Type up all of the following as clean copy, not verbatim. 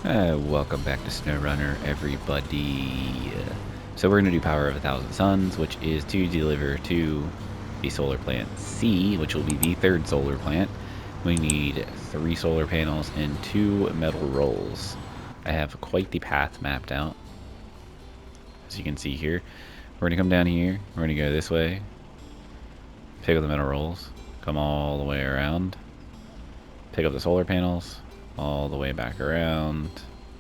Welcome back to SnowRunner, everybody. So we're going to do Power of 1,000 Suns, which is to deliver to the solar plant C, which will be the third solar plant. We need 3 solar panels and 2 metal rolls. I have quite the path mapped out, as you can see here. We're going to come down here, we're going to go this way, pick up the metal rolls, come all the way around, pick up the solar panels, all the way back around,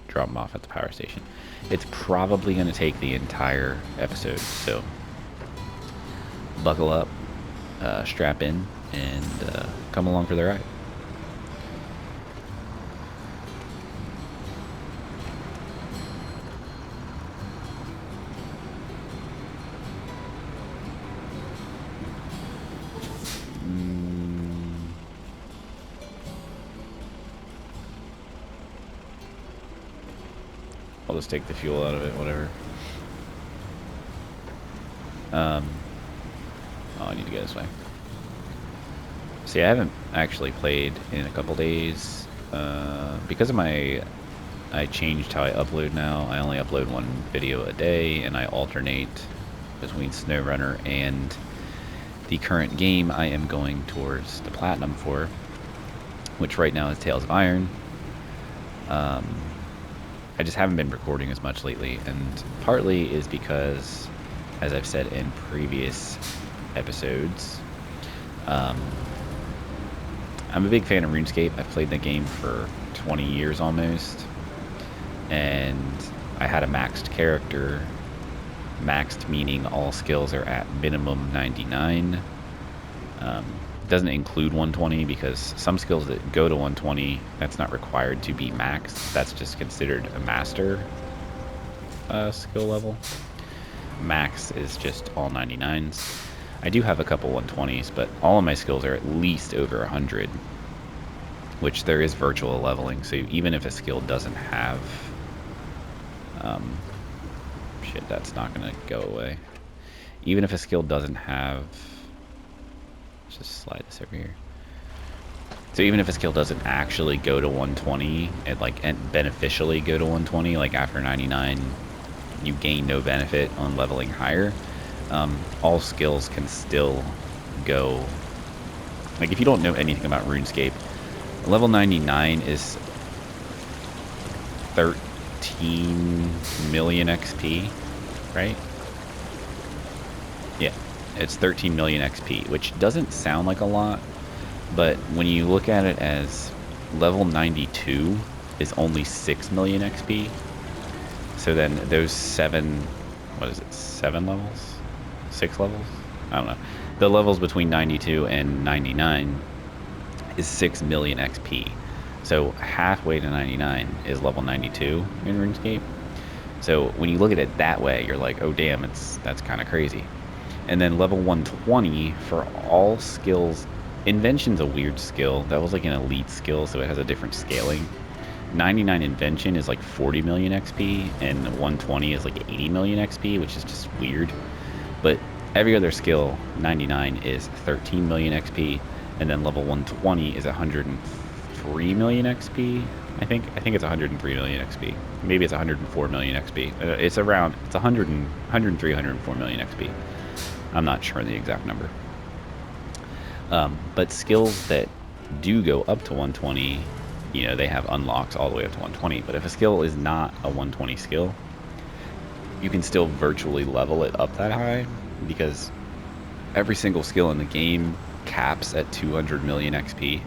drop them off at the power station. It's probably going to take the entire episode, so buckle up, strap in, and come along for the ride. I'll just take the fuel out of it, whatever. Oh, I need to go this way. See, I haven't actually played in a couple days. Because of I changed how I upload now. I only upload 1 video a day, and I alternate between SnowRunner and the current game I am going towards the Platinum for, which right now is Tales of Iron. I just haven't been recording as much lately, and partly is because, as I've said in previous episodes, I'm a big fan of RuneScape. I've played the game for 20 years almost, and I had a maxed character. Maxed meaning all skills are at minimum 99. Doesn't include 120 because some skills that go to 120, that's not required to be maxed. That's just considered a master skill level. Max is just all 99s. I do have a couple 120s, but all of my skills are at least over 100, which there is virtual leveling. So even if a skill doesn't have, shit, that's not gonna go away. Even if a skill doesn't have, let's just slide this over here. So even if a skill doesn't actually go to 120, and beneficially go to 120, like after 99, you gain no benefit on leveling higher. All skills can still go. Like if you don't know anything about RuneScape, level 99 is 13 million XP, right? Yeah, it's 13 million XP, which doesn't sound like a lot, but when you look at it as level 92 is only 6 million XP. So then those 7 levels? 6 levels? I don't know. The levels between 92 and 99 is 6 million XP. So halfway to 99 is level 92 in RuneScape. So when you look at it that way, you're like, oh damn, that's kind of crazy. And then level 120 for all skills. Invention's a weird skill. That was like an elite skill, so it has a different scaling. 99 invention is like 40 million XP, and 120 is like 80 million XP, which is just weird. But every other skill, 99 is 13 million XP, and then level 120 is 103 million XP. I think it's 103 million XP. Maybe it's 104 million XP. It's 103, 104 million XP. I'm not sure the exact number. But skills that do go up to 120, you know, they have unlocks all the way up to 120. But if a skill is not a 120 skill, you can still virtually level it up that high, because every single skill in the game caps at 200 million XP.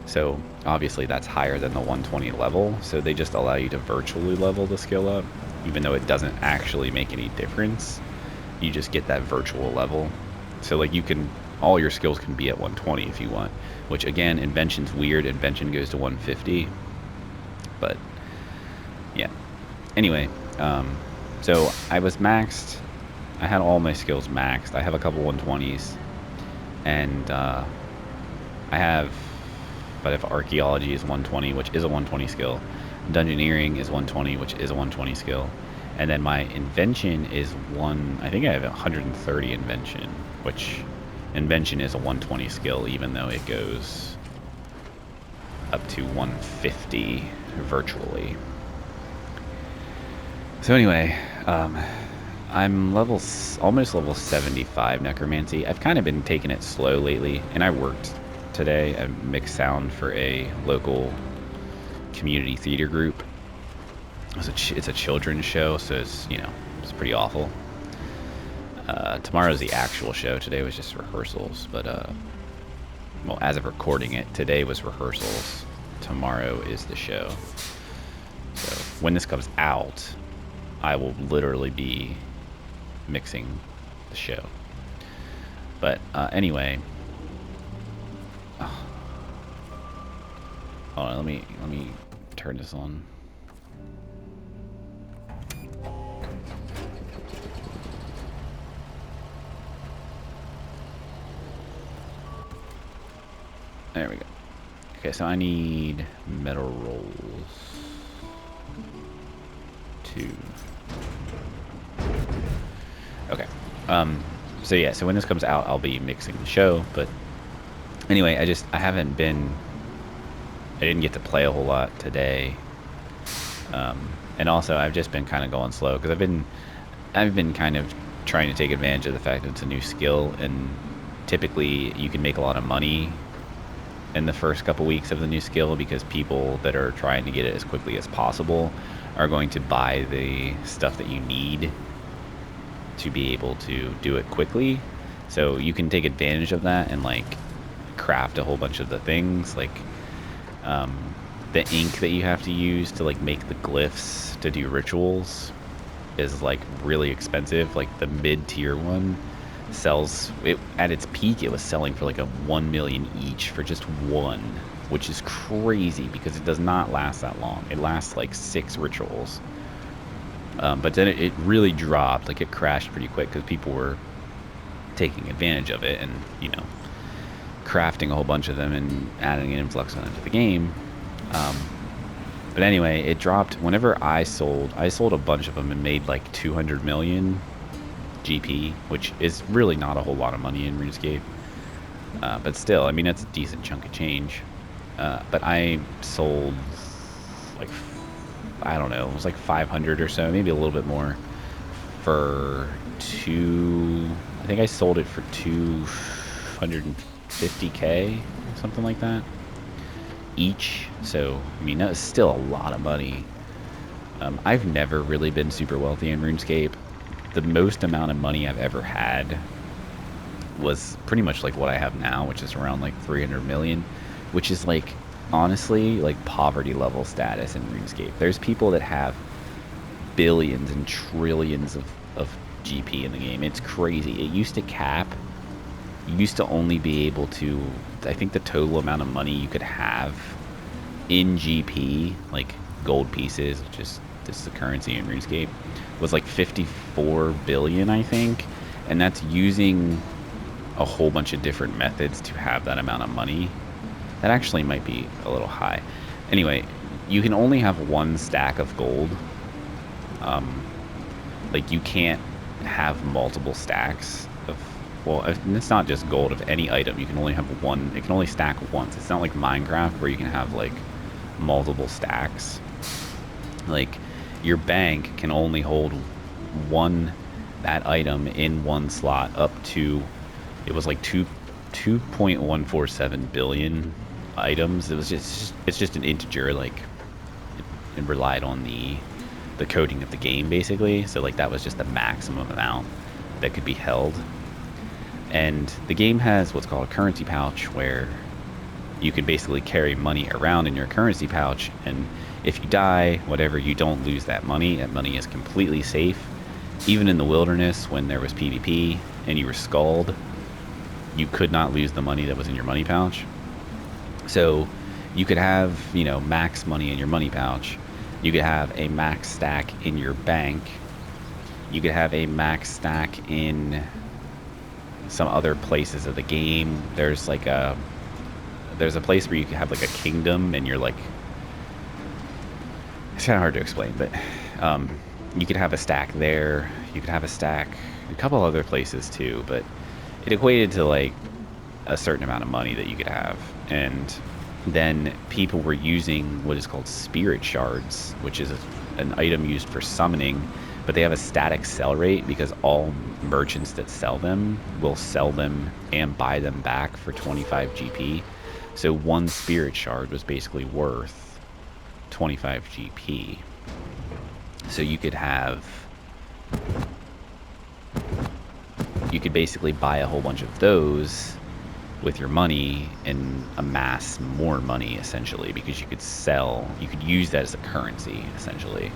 So obviously that's higher than the 120 level. So they just allow you to virtually level the skill up, even though it doesn't actually make any difference. You just get that virtual level. So like all your skills can be at 120 if you want, which again, invention's weird. Invention goes to 150, but yeah. Anyway, so I was maxed. I had all my skills maxed. I have a couple 120s, and but if archaeology is 120, which is a 120 skill, dungeoneering is 120, which is a 120 skill, and then my invention is I think I have 130 invention, which invention is a 120 skill, even though it goes up to 150 virtually. So anyway, I'm almost level 75 necromancy. I've kind of been taking it slow lately, and I worked today. I mixed sound for a local community theater group. It's a children's show, so it's, you know, it's pretty awful. Tomorrow's the actual show. Today was just rehearsals, but well, as of recording it, today was rehearsals. Tomorrow is the show. So when this comes out, I will literally be mixing the show. But anyway, hold on, let me turn this on. There we go. Okay, so I need metal rolls. 2. Okay. So yeah, so when this comes out, I'll be mixing the show, but anyway, I didn't get to play a whole lot today. And also I've just been kind of going slow because I've been kind of trying to take advantage of the fact that it's a new skill, and typically you can make a lot of money in the first couple weeks of the new skill because people that are trying to get it as quickly as possible are going to buy the stuff that you need to be able to do it quickly. So you can take advantage of that and like craft a whole bunch of the things, like the ink that you have to use to like make the glyphs to do rituals is like really expensive. Like the mid-tier one sells it at its peak, it was selling for like a 1 million each for just one, which is crazy because it does not last that long. It lasts like 6 rituals, but then it really dropped. Like it crashed pretty quick because people were taking advantage of it and, you know, crafting a whole bunch of them and adding an influx on into the game. But anyway, it dropped whenever I sold a bunch of them and made like 200 million GP, which is really not a whole lot of money in RuneScape, but still, I mean, that's a decent chunk of change. But I sold like, I don't know, it was like 500 or so, maybe a little bit more, for I think I sold it for 250k, something like that each. So I mean, that's still a lot of money. I've never really been super wealthy in RuneScape. The most amount of money I've ever had was pretty much like what I have now, which is around like 300 million, which is like honestly like poverty level status in RuneScape. There's people that have billions and trillions of GP in the game. It's crazy. It used to cap. You used to only be able to, I think the total amount of money you could have in GP, like gold pieces, which is this is the currency in RuneScape, was like 54 billion, I think, and that's using a whole bunch of different methods to have that amount of money. That actually might be a little high. Anyway, you can only have one stack of gold. Like you can't have multiple stacks of, well, it's not just gold, of any item. You can only have one. It can only stack once. It's not like Minecraft where you can have like multiple stacks. Like your bank can only hold that item in one slot up to, it was like 2.147 billion items. It's just an integer. Like it relied on the coding of the game basically. So like that was just the maximum amount that could be held. And the game has what's called a currency pouch, where you can basically carry money around in your currency pouch, and if you die, whatever, you don't lose that money. That money is completely safe. Even in the wilderness, when there was PvP and you were skulled, you could not lose the money that was in your money pouch. So you could have, you know, max money in your money pouch. You could have a max stack in your bank. You could have a max stack in some other places of the game. There's like there's a place where you can have like a kingdom, and you're like, it's kind of hard to explain, but you could have a stack there. You could have a stack a couple other places too, but it equated to like a certain amount of money that you could have. And then people were using what is called spirit shards, which is an item used for summoning, but they have a static sell rate because all merchants that sell them will sell them and buy them back for 25 GP. So one spirit shard was basically worth 25 GP. So you could basically buy a whole bunch of those with your money and amass more money, essentially, because you could use that as a currency, essentially.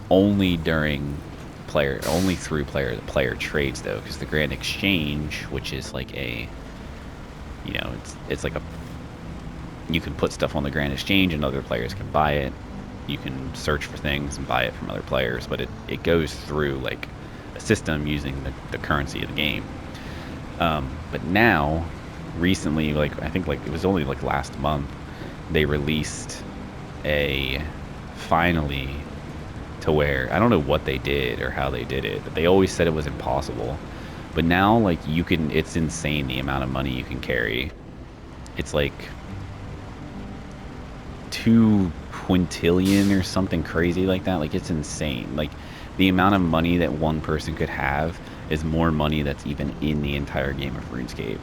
Only through player trades, though, because the Grand Exchange, which is like it's like you can put stuff on the Grand Exchange and other players can buy it. You can search for things and buy it from other players, but it goes through like a system using the currency of the game. But now, recently, like I think like it was only like last month, they released finally to where I don't know what they did or how they did it, but they always said it was impossible. But now, like, it's insane the amount of money you can carry. It's like 2 quintillion or something crazy like that. Like, it's insane. Like, the amount of money that one person could have is more money that's even in the entire game of RuneScape.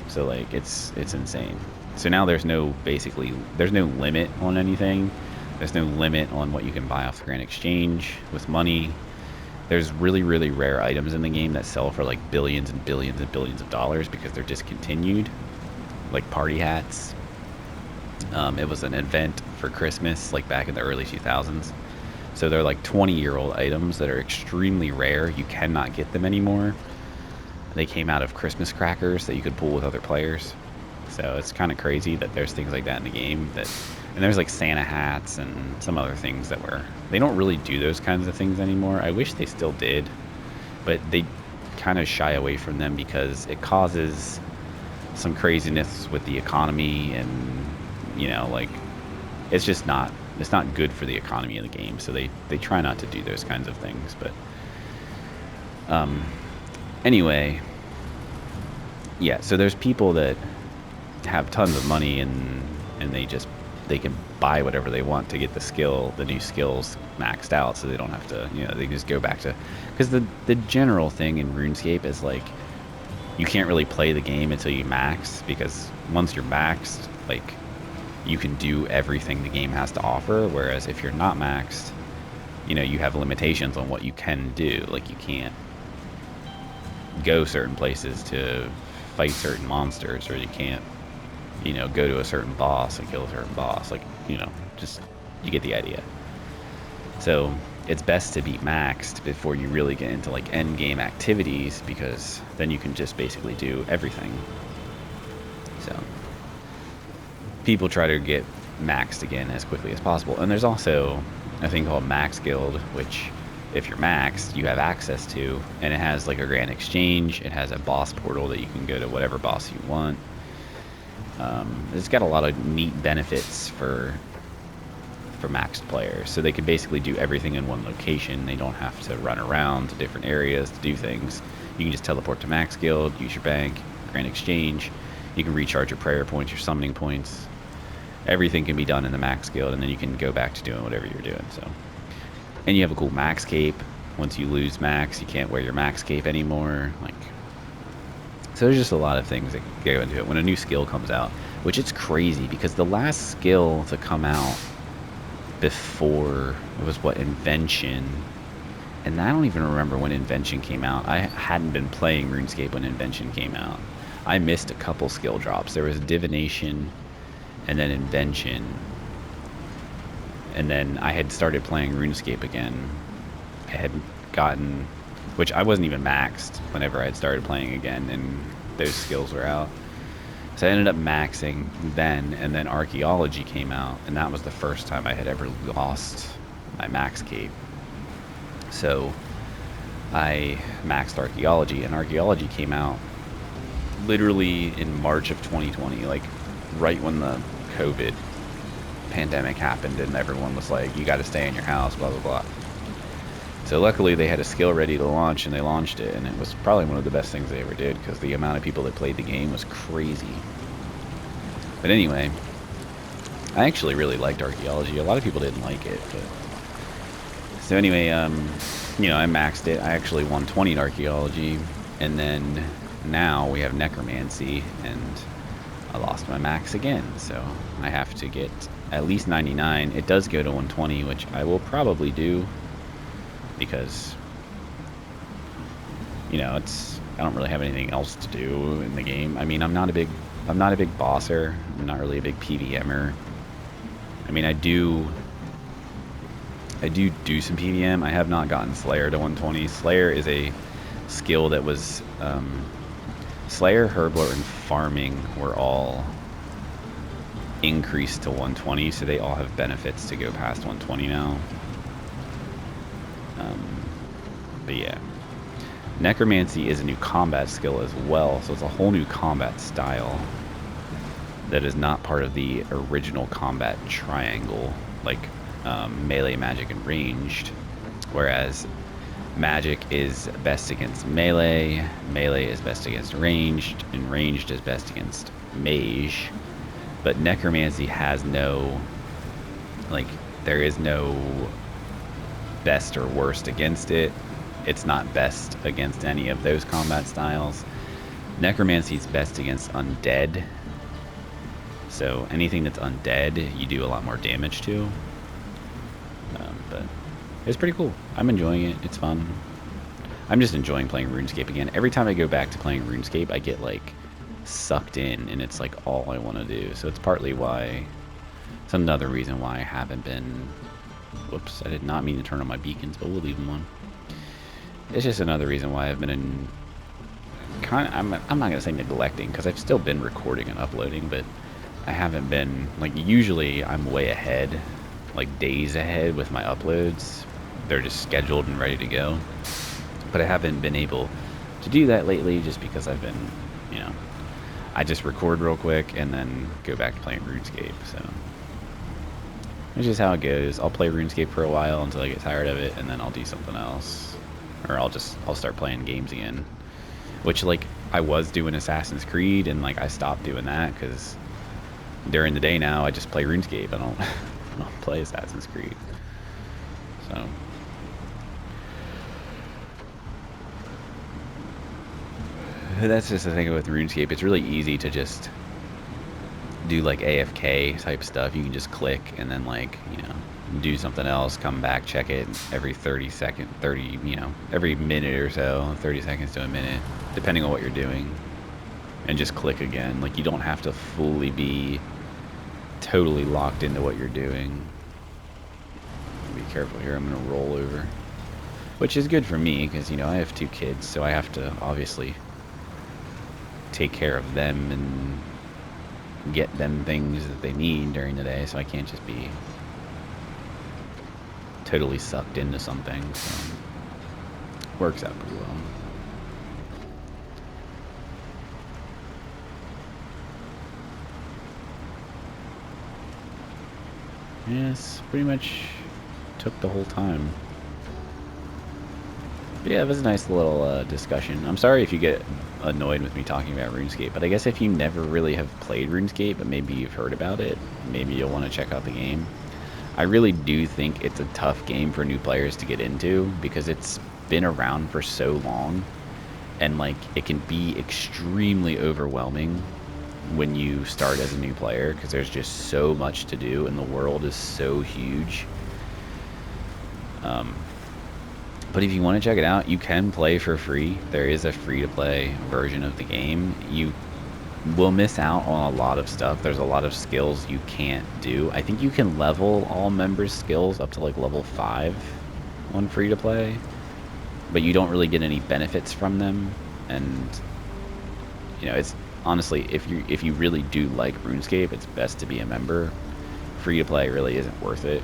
So, like, it's insane. So now there's no limit on anything. There's no limit on what you can buy off the Grand Exchange with money. There's really, really rare items in the game that sell for like billions and billions and billions of dollars because they're discontinued, like party hats. It was an event for Christmas, like back in the early 2000s. So they're like 20-year-old items that are extremely rare. You cannot get them anymore. They came out of Christmas crackers that you could pull with other players. So it's kind of crazy that there's things like that in the game. And there's like Santa hats and some other things they don't really do those kinds of things anymore. I wish they still did, but they kind of shy away from them because it causes some craziness with the economy, and like it's not good for the economy of the game. So they try not to do those kinds of things. But anyway, yeah. So there's people that have tons of money and they can buy whatever they want to get the new skills maxed out, so they don't have to, they just go back to, because the general thing in RuneScape is like, you can't really play the game until you max, because once you're maxed, like, you can do everything the game has to offer, whereas if you're not maxed, you have limitations on what you can do. Like, you can't go certain places to fight certain monsters, or you can't go to a certain boss and kill a certain boss. Like, just, you get the idea. So it's best to be maxed before you really get into like end game activities, because then you can just basically do everything. So people try to get maxed again as quickly as possible. And there's also a thing called Max Guild, which if you're maxed, you have access to, and it has like a Grand Exchange. It has a boss portal that you can go to whatever boss you want. It's got a lot of neat benefits for maxed players, so they can basically do everything in one location. They don't have to run around to different areas to do things. You can just teleport to Max Guild, use your bank, Grand Exchange. You can recharge your prayer points, your summoning points. Everything can be done in the Max Guild, and then you can go back to doing whatever you're doing. So, and you have a cool max cape. Once you lose max, you can't wear your max cape anymore. Like, so there's just a lot of things that go into it when a new skill comes out, which it's crazy because the last skill to come out before it was Invention, and I don't even remember when Invention came out. I hadn't been playing RuneScape when Invention came out. I missed a couple skill drops. There was Divination and then Invention, and then I had started playing RuneScape again. I had gotten, which I wasn't even maxed whenever I had started playing again, and those skills were out. So I ended up maxing then, and then Archaeology came out, and that was the first time I had ever lost my max cape. So I maxed Archaeology, and Archaeology came out literally in March of 2020, like right when the COVID pandemic happened, and everyone was like, you got to stay in your house, blah, blah, blah. So luckily they had a skill ready to launch, and they launched it, and it was probably one of the best things they ever did, because the amount of people that played the game was crazy. But anyway, I actually really liked archaeology. A lot of people didn't like it, but so anyway, you know, I maxed it. I actually won 20 in archaeology, and then now we have necromancy, and I lost my max again, so I have to get at least 99. It does go to 120, which I will probably do because, you know, I don't really have anything else to do in the game. I mean, I'm not a big bosser. I'm not really a big PVMer. I mean, I do some PVM. I have not gotten Slayer to 120. Slayer is a skill that was Slayer, Herblore, and Farming were all increased to 120, so they all have benefits to go past 120 now. But yeah, Necromancy is a new combat skill as well, so it's a whole new combat style that is not part of the original combat triangle, like melee, magic, and ranged, whereas magic is best against melee, melee is best against ranged, and ranged is best against mage. But necromancy has no, like, there is no best or worst against it. It's not best against any of those combat styles. Necromancy is best against undead. So anything that's undead, you do a lot more damage to. But it's pretty cool. I'm enjoying it. It's fun. I'm just enjoying playing RuneScape again. Every time I go back to playing RuneScape, I get, like, sucked in, and it's, like, all I want to do. So it's partly why... It's another reason why I haven't been... Whoops, I did not mean to turn on my beacons, but we'll leave them on. It's just another reason why I've been in... I'm not going to say neglecting, because I've still been recording and uploading, but I haven't been... Like, usually I'm way ahead, like days ahead with my uploads. They're just scheduled and ready to go. But I haven't been able to do that lately just because I've been, you know, I just record real quick and then go back to playing RuneScape. So it's just how it goes. I'll play RuneScape for a while until I get tired of it, and then I'll do something else. Or I'll start playing games again. Which, like, I was doing Assassin's Creed, and, like, I stopped doing that because during the day now I just play RuneScape. I don't play Assassin's Creed. So that's just the thing with RuneScape. It's really easy to just do, like, AFK type stuff. You can just click and then, like, you know, do something else, come back, check it every every minute or so, 30 seconds to a minute, depending on what you're doing, and just click again. Like, you don't have to fully be totally locked into what you're doing. Be careful here, I'm gonna roll over. Which is good for me, because, you know, I have 2 kids, so I have to obviously take care of them and get them things that they need during the day, so I can't just be totally sucked into something. So works out pretty well. Yes, pretty much took the whole time. But yeah, it was a nice little discussion. I'm sorry if you get annoyed with me talking about RuneScape, but I guess if you never really have played RuneScape, but maybe you've heard about it, maybe you'll want to check out the game. I really do think it's a tough game for new players to get into because it's been around for so long, and, like, it can be extremely overwhelming when you start as a new player because there's just so much to do and the world is so huge. But if you want to check it out, you can play for free. There is a free-to-play version of the game. You will miss out on a lot of stuff. There's a lot of skills you can't do. I think you can level all members' skills up to, like, level 5 on free-to-play, but you don't really get any benefits from them. And, you know, it's honestly, if you really do like RuneScape, it's best to be a member. Free-to-play really isn't worth it.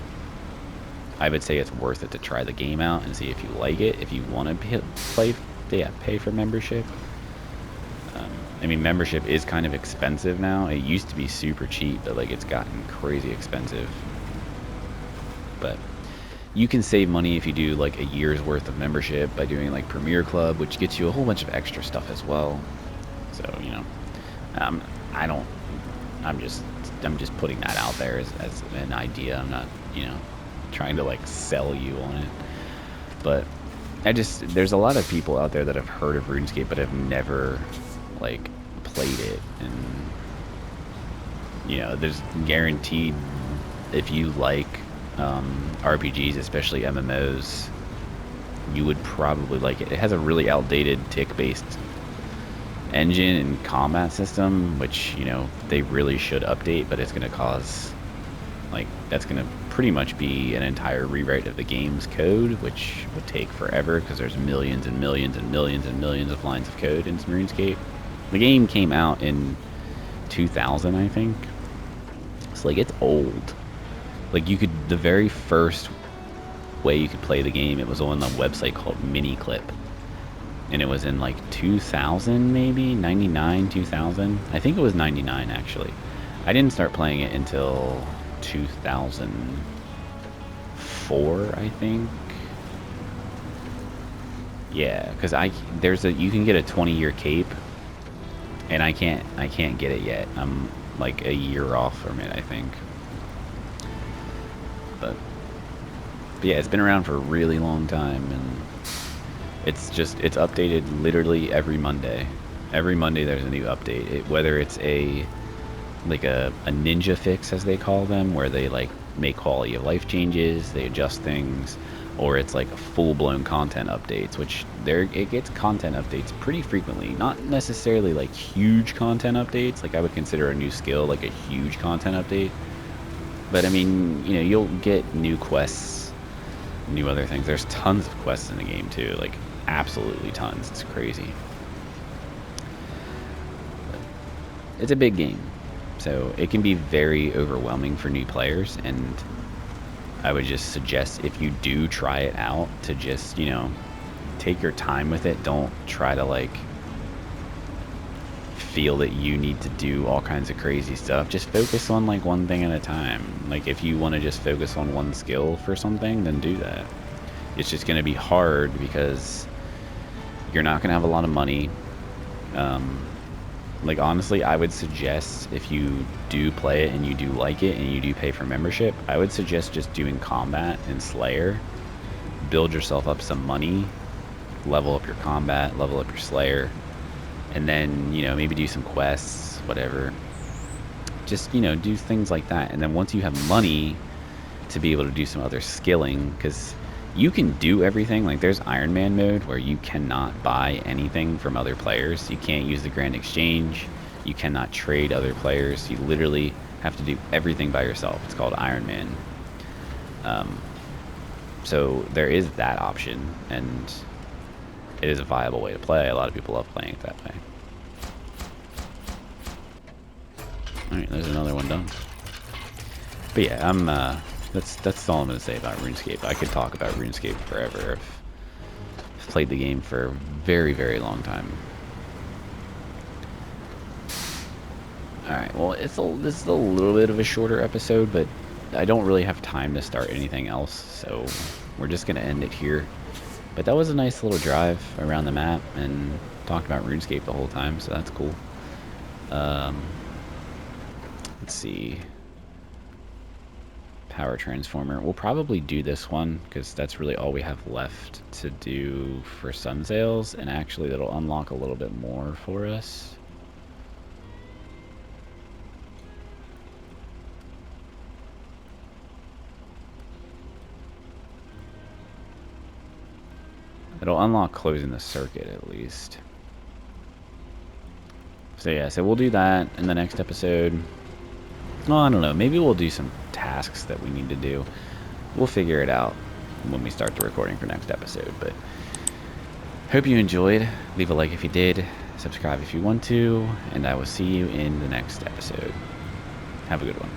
I would say it's worth it to try the game out and see if you like it. If you want to pay for membership. I mean, membership is kind of expensive now. It used to be super cheap, but, like, it's gotten crazy expensive. But you can save money if you do, like, a year's worth of membership by doing, like, Premier Club, which gets you a whole bunch of extra stuff as well. So, you know, I'm just just putting that out there as an idea. I'm not, you know, trying to like sell you on it. But there's a lot of people out there that have heard of RuneScape but have never like played it, and you know, there's guaranteed, if you like RPGs, especially MMOs, you would probably like it. It has a really outdated tick-based engine and combat system, which, you know, they really should update, but it's going to cause, like, that's going to pretty much be an entire rewrite of the game's code, which would take forever because there's millions and millions and millions and millions of lines of code in RuneScape. The game came out in 2000, I think. So, like, it's old. Like, you could, the very first way you could play the game, it was on a website called Miniclip. And it was in like 2000, maybe 99, 2000. I think it was 99 actually. I didn't start playing it until 2004, I think. Yeah, because you can get a 20-year cape, and I can't get it yet. I'm like a year off from it, I think. But yeah, it's been around for a really long time, and it's updated literally every Monday. Every Monday there's a new update. Whether it's a ninja fix, as they call them, where they like make quality of life changes, they adjust things, or it's like full-blown content updates, which it gets content updates pretty frequently. Not necessarily like huge content updates, like I would consider a new skill like a huge content update. But I mean, you know, you'll get new quests, new other things. There's tons of quests in the game too, like absolutely tons. It's crazy. But it's a big game, so it can be very overwhelming for new players, and I would just suggest, if you do try it out, to just, you know, take your time with it. Don't try to like feel that you need to do all kinds of crazy stuff. Just focus on like one thing at a time. Like if you want to just focus on one skill for something, then do that. It's just going to be hard because you're not going to have a lot of money. Like honestly, I would suggest, if you do play it and you do like it and you do pay for membership, I would suggest just doing combat and Slayer. Build yourself up some money, level up your combat, level up your Slayer, and then, you know, maybe do some quests, whatever. Just, you know, do things like that. And then once you have money to be able to do some other skilling, because you can do everything. Like there's Iron Man mode where you cannot buy anything from other players. You can't use the Grand Exchange. You cannot trade other players. You literally have to do everything by yourself. It's called Iron Man. So there is that option, and it is a viable way to play. A lot of people love playing it that way. Alright, there's another one done. But yeah, that's all I'm going to say about RuneScape. I could talk about RuneScape forever. I've played the game for a very, very long time. Alright, well, this is a little bit of a shorter episode, but I don't really have time to start anything else, so we're just going to end it here. But that was a nice little drive around the map, and talked about RuneScape the whole time, so that's cool. Let's see. Power transformer. We'll probably do this one because that's really all we have left to do for sun sails, and actually that'll unlock a little bit more for us. It'll unlock closing the circuit at least. So yeah, so we'll do that in the next episode. Well, I don't know. Maybe we'll do some tasks that we need to do. We'll figure it out when we start the recording for next episode. But hope you enjoyed. Leave a like if you did. Subscribe if you want to. And I will see you in the next episode. Have a good one.